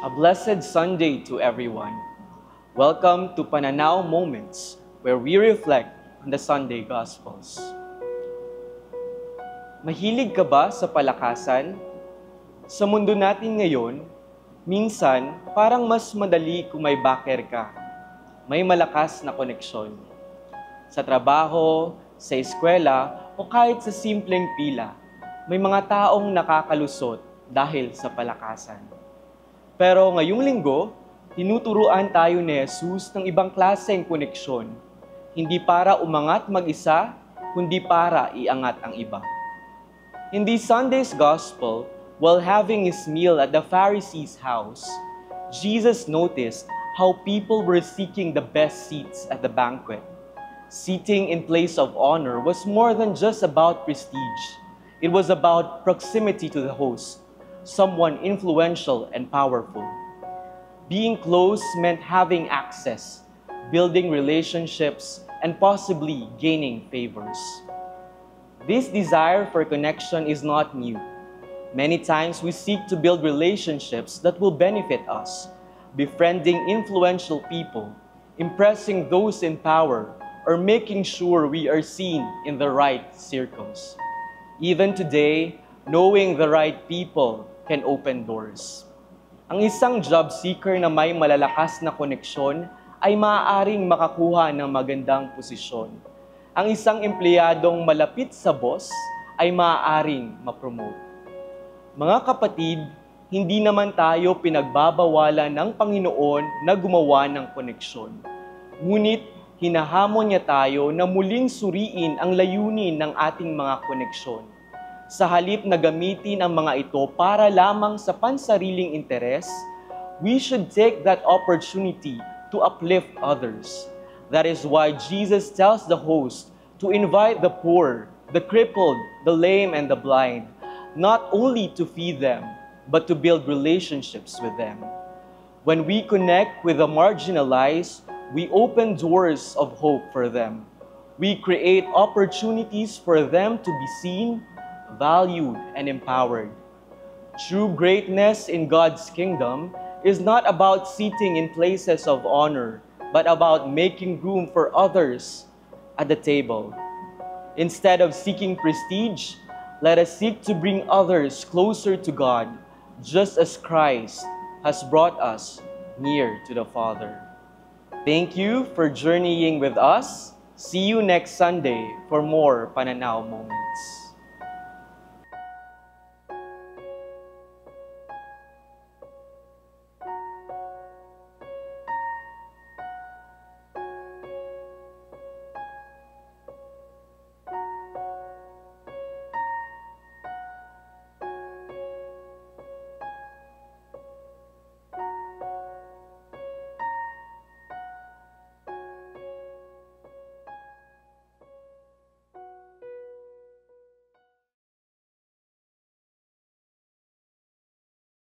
A blessed Sunday to everyone. Welcome to Pananaw Moments, where we reflect on the Sunday Gospels. Mahilig ka ba sa palakasan? Sa mundo natin ngayon, minsan parang mas madali kung may backer ka. May malakas na koneksyon. Sa trabaho, sa eskwela, o kahit sa simpleng pila, may mga taong nakakalusot dahil sa palakasan. Pero ngayong linggo, tinuturuan tayo ni Jesus ng ibang klaseng koneksyon. Hindi para umangat mag-isa, kundi para iangat ang iba. In this Sunday's Gospel, while having his meal at the Pharisee's house, Jesus noticed how people were seeking the best seats at the banquet. Seating in place of honor was more than just about prestige. It was about proximity to the host, someone influential and powerful. Being close meant having access, building relationships, and possibly gaining favors. This desire for connection is not new. Many times we seek to build relationships that will benefit us, befriending influential people, impressing those in power, or making sure we are seen in the right circles. Even today, knowing the right people can open doors. Ang isang job seeker na may malalakas na koneksyon ay maaaring makakuha ng magandang posisyon. Ang isang empleyadong malapit sa boss ay maaaring mapromote. Mga kapatid, hindi naman tayo pinagbabawalan ng Panginoon na gumawa ng koneksyon. Ngunit, hinahamon niya tayo na muling suriin ang layunin ng ating mga koneksyon. Sa halip na gamitin ang mga ito para lamang sa pansariling interes, we should take that opportunity to uplift others. That is why Jesus tells the host to invite the poor, the crippled, the lame, and the blind, not only to feed them, but to build relationships with them. When we connect with the marginalized, we open doors of hope for them. We create opportunities for them to be seen, valued, and empowered. True greatness in God's kingdom is not about sitting in places of honor, but about making room for others at the table. Instead of seeking prestige, let us seek to bring others closer to God, just as Christ has brought us near to the Father. Thank you for journeying with us. See you next Sunday for more Pananaw Moments.